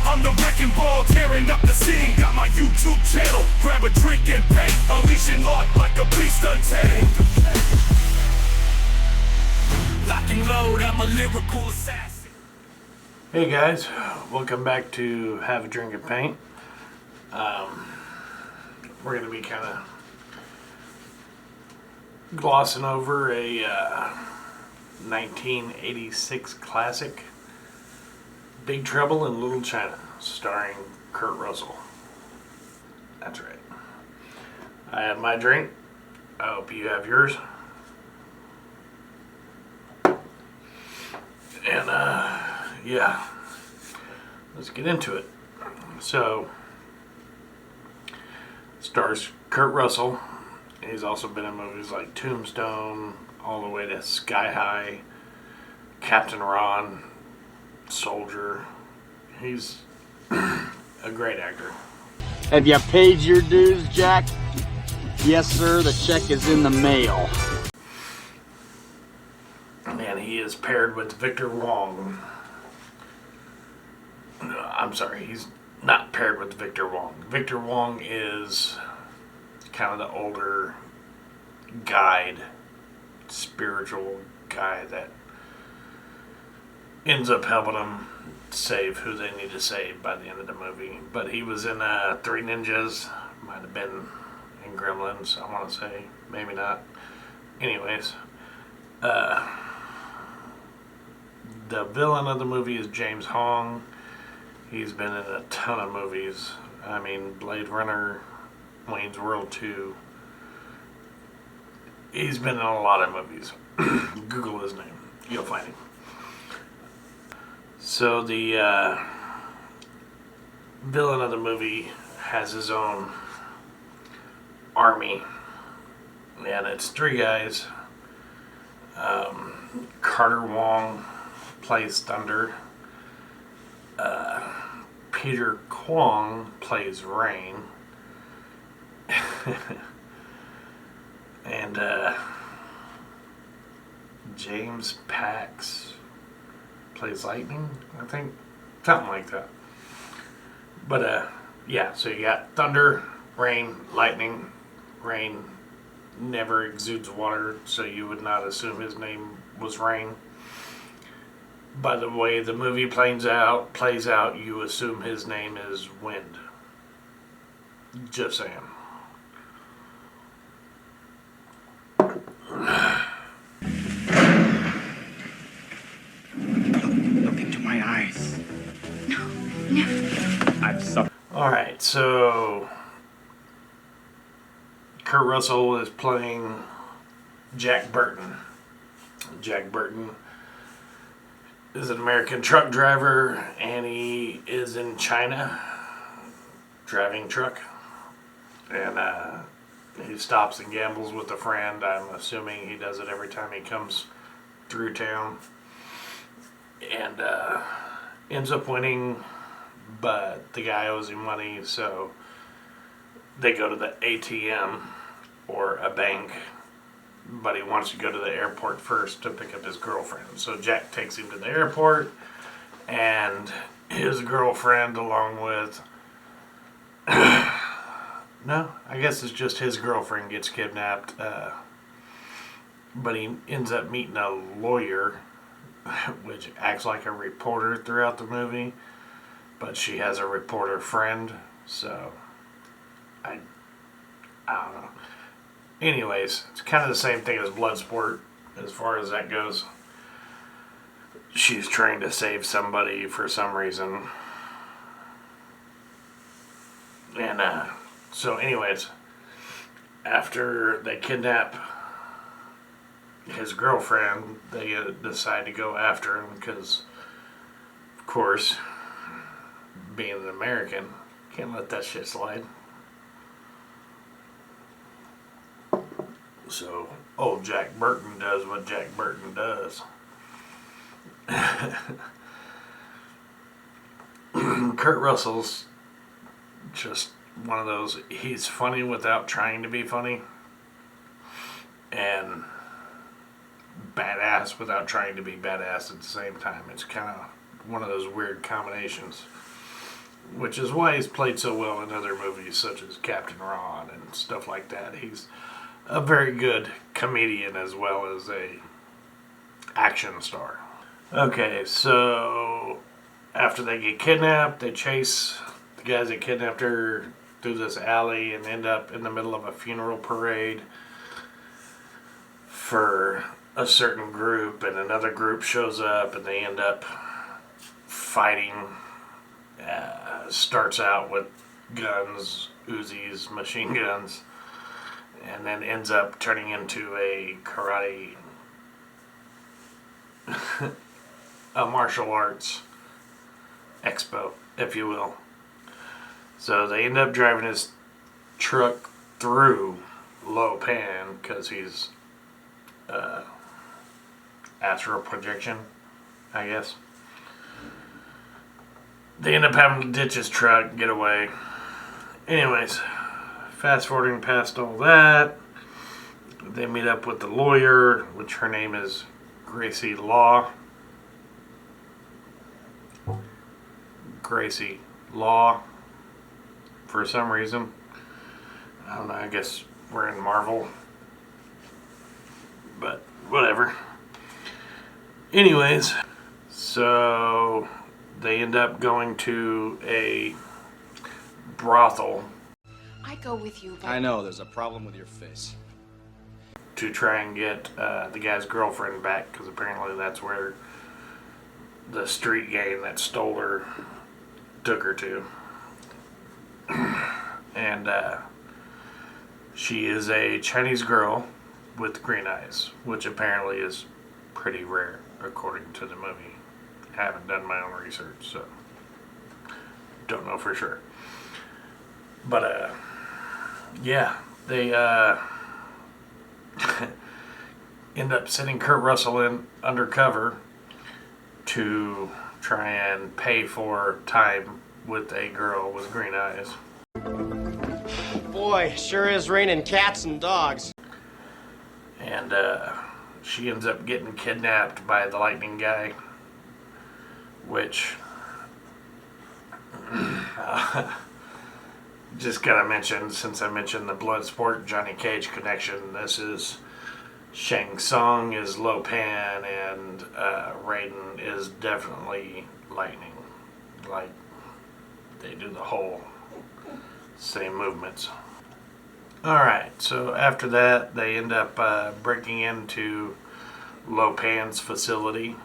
I'm the wrecking ball, tearing up the scene. Got my YouTube channel, grab a drink and paint. Unleashing art like a beast untamed. Lock and load, I'm a lyrical assassin. Hey guys, welcome back to Have a Drink and Paint. We're going to be kind of glossing over a 1986 classic, Big Trouble in Little China, starring Kurt Russell. That's right. I have my drink. I hope you have yours. And yeah, let's get into it. So, stars Kurt Russell. He's also been in movies like Tombstone, all the way to Sky High, Captain Ron, Soldier. He's a great actor. Have you paid your dues, Jack? Yes, sir. The check is in the mail. And he is paired with Victor Wong. I'm sorry, he's not paired with Victor Wong. Victor Wong is kind of the older guide, spiritual guy that ends up helping them save who they need to save by the end of the movie. But he was in Three Ninjas, might have been in Gremlins, I want to say, maybe not. Anyways, the villain of the movie is James Hong. He's been in a ton of movies. I mean, Blade Runner, Wayne's World 2. He's been in a lot of movies. Google his name. You'll find him. So the villain of the movie has his own army. And it's three guys. Carter Wong plays Thunder. Peter Kwong plays Rain. And James Pax plays Lightning, I think. Something like that. But yeah, so you got Thunder, Rain, Lightning. Rain never exudes water, so you would not assume his name was Rain. By the way the movie plays out, you assume his name is Wind. Just saying. Look into my eyes. No, never. I've suffered. Alright, so Kurt Russell is playing Jack Burton. Jack Burton is an American truck driver, and he is in China driving truck. And he stops and gambles with a friend. I'm assuming he does it every time he comes through town. And ends up winning, but the guy owes him money, so they go to the ATM or a bank, but he wants to go to the airport first to pick up his girlfriend. So Jack takes him to the airport, and his girlfriend, along with no, I guess it's just his girlfriend, gets kidnapped, but he ends up meeting a lawyer which acts like a reporter throughout the movie, but she has a reporter friend, so I don't know. Anyways, it's kind of the same thing as Bloodsport as far as that goes. She's trying to save somebody for some reason. And so anyways, after they kidnap his girlfriend, they decide to go after him because, of course, being an American, can't let that shit slide. So, old Jack Burton does what Jack Burton does. Kurt Russell's just one of those, he's funny without trying to be funny, and badass without trying to be badass at the same time. It's kind of one of those weird combinations. which is why he's played so well in other movies such as Captain Ron and stuff like that. He's a very good comedian as well as a action star. Okay, so after they get kidnapped, they chase the guys that kidnapped her through this alley and end up in the middle of a funeral parade for a certain group, and another group shows up and they end up fighting. Starts out with guns, Uzis, machine guns, and then ends up turning into a karate, a martial arts expo, if you will. So they end up driving his truck through Lo Pan because he's astral projection, I guess. They end up having to ditch his truck, get away. Anyways, fast forwarding past all that, they meet up with the lawyer, which her name is Gracie Law. Gracie Law, for some reason. I don't know, I guess we're in Marvel. But whatever. Anyways, so they end up going to a brothel I go with you, but I know, there's a problem with your face. to try and get the guy's girlfriend back, because apparently that's where the street gang that stole her took her to. And she is a Chinese girl with green eyes, which apparently is pretty rare according to the movie. I haven't done my own research, so don't know for sure. But yeah, they end up sending Kurt Russell in undercover to try and pay for time with a girl with green eyes. Boy, sure is raining cats and dogs. And she ends up getting kidnapped by the lightning guy, which just gotta mention, since I mentioned the Bloodsport Johnny Cage connection, this is Shang Tsung is Lo Pan and Raiden is definitely lightning. Like, they do the whole same movements. Alright, so after that, they end up breaking into Lo Pan's facility.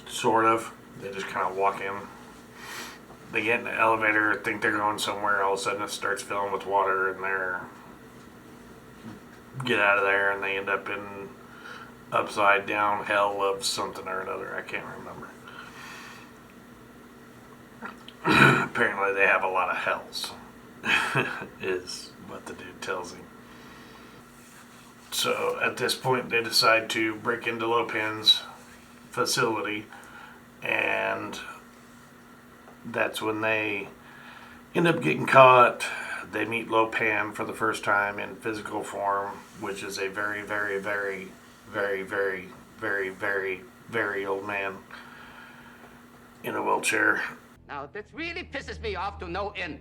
Sort of. They just kind of walk in. They get in the elevator, think they're going somewhere, all of a sudden it starts filling with water, and they're get out of there, and they end up in upside down hell of something or another. I can't remember. Apparently they have a lot of hells, is what the dude tells him. So at this point they decide to break into Lo Pan's facility, and that's when they end up getting caught. They meet Lo Pan for the first time in physical form, which is a very, very, very, very, very, very, very, very old man in a wheelchair. Now, this really pisses me off to no end.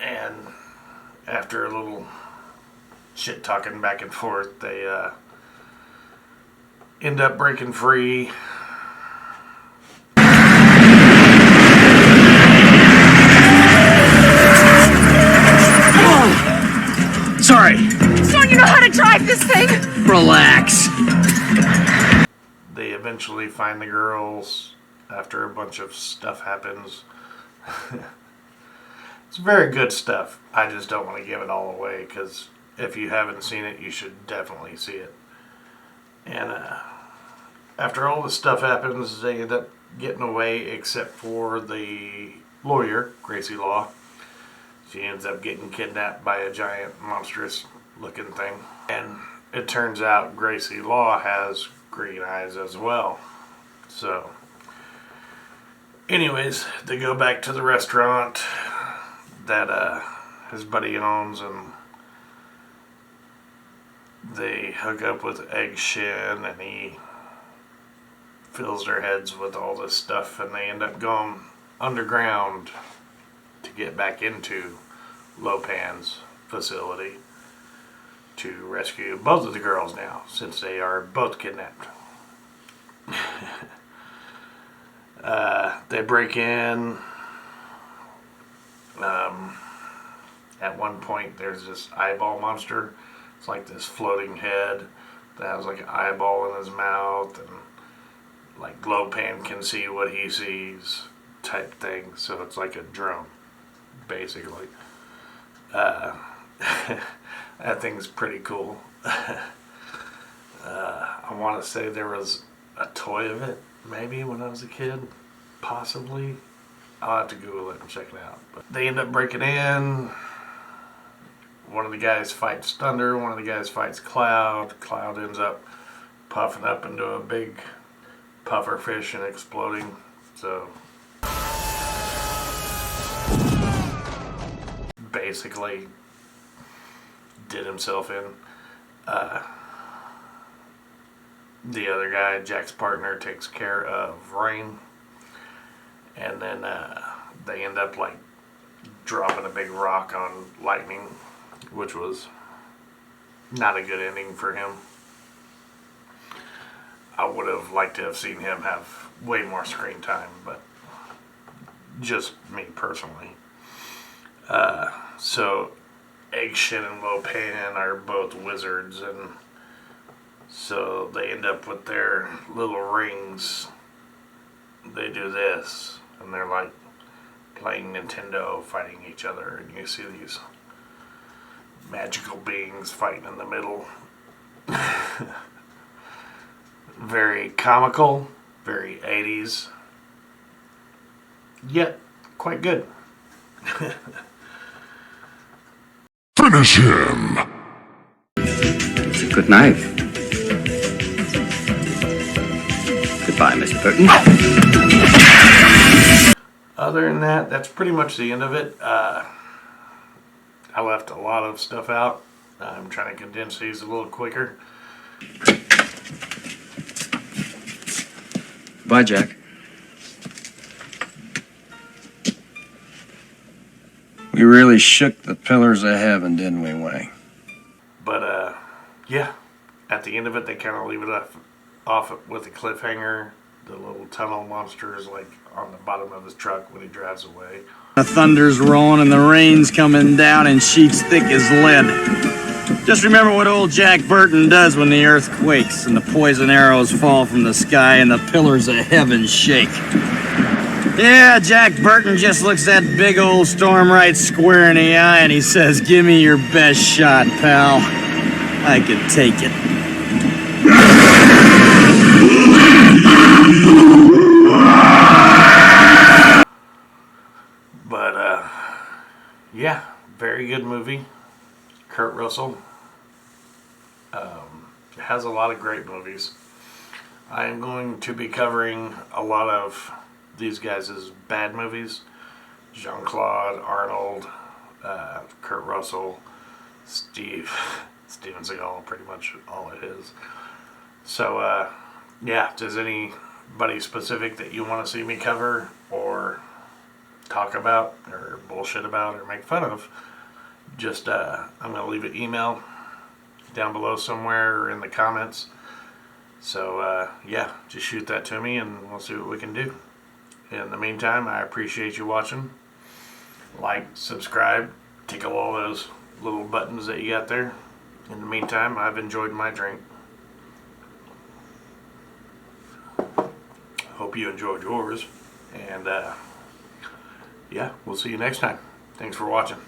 And after a little shit talking back and forth, they end up breaking free. Sorry. don't you know how to drive this thing? Relax. They eventually find the girls after a bunch of stuff happens. It's very good stuff. I just don't want to give it all away, because if you haven't seen it, you should definitely see it. And after all this stuff happens, they end up getting away, except for the lawyer, Gracie Law. She ends up getting kidnapped by a giant, monstrous looking thing. And it turns out Gracie Law has green eyes as well. So, anyways, they go back to the restaurant that his buddy owns, and they hook up with Egg Shen, and he fills their heads with all this stuff, and they end up going underground to get back into Lopan's facility to rescue both of the girls now, since they are both kidnapped. They break in. At one point, there's this eyeball monster. It's like this floating head that has like an eyeball in his mouth, and like Lopan can see what he sees type thing. So it's like a drone, basically. That thing's pretty cool. I want to say there was a toy of it, maybe when I was a kid, possibly. I'll have to Google it and check it out. But they end up breaking in. One of the guys fights Thunder, one of the guys fights Cloud. Cloud ends up puffing up into a big puffer fish and exploding. So basically did himself in. The other guy, Jack's partner, takes care of Rain. And then they end up like dropping a big rock on Lightning, which was not a good ending for him. I would have liked to have seen him have way more screen time, but just me personally. So Eggshin and Lopan are both wizards, and so they end up with their little rings. They do this, and they're like playing Nintendo, fighting each other, and you see these magical beings fighting in the middle. Very comical, very 80s, yet quite good. Finish him! It's a good knife. Goodbye, Miss Burton. Other than that, that's pretty much the end of it. I left a lot of stuff out. I'm trying to condense these a little quicker. Bye, Jack. We really shook the pillars of heaven, didn't we, Wayne? But, yeah, at the end of it, they kind of leave it off with a cliffhanger. The little tunnel monster is like on the bottom of his truck when he drives away. The thunder's rolling and the rain's coming down in sheets thick as lead. Just remember what old Jack Burton does when the earth quakes and the poison arrows fall from the sky and the pillars of heaven shake. Yeah, Jack Burton just looks that big old storm right square in the eye and he says, "Give me your best shot, pal. I can take it." But, yeah, very good movie. Kurt Russell has a lot of great movies. I am going to be covering a lot of these guys' bad movies. Jean-Claude, Arnold, Kurt Russell, Steven Seagal, pretty much all it is. So, yeah, does anybody specific that you want to see me cover or talk about or bullshit about or make fun of, just I'm going to leave an email down below somewhere or in the comments. So yeah, just shoot that to me and we'll see what we can do. In the meantime, I appreciate you watching. Like, subscribe, tickle all those little buttons that you got there. In the meantime, I've enjoyed my drink. Hope you enjoyed yours. And yeah, we'll see you next time. Thanks for watching.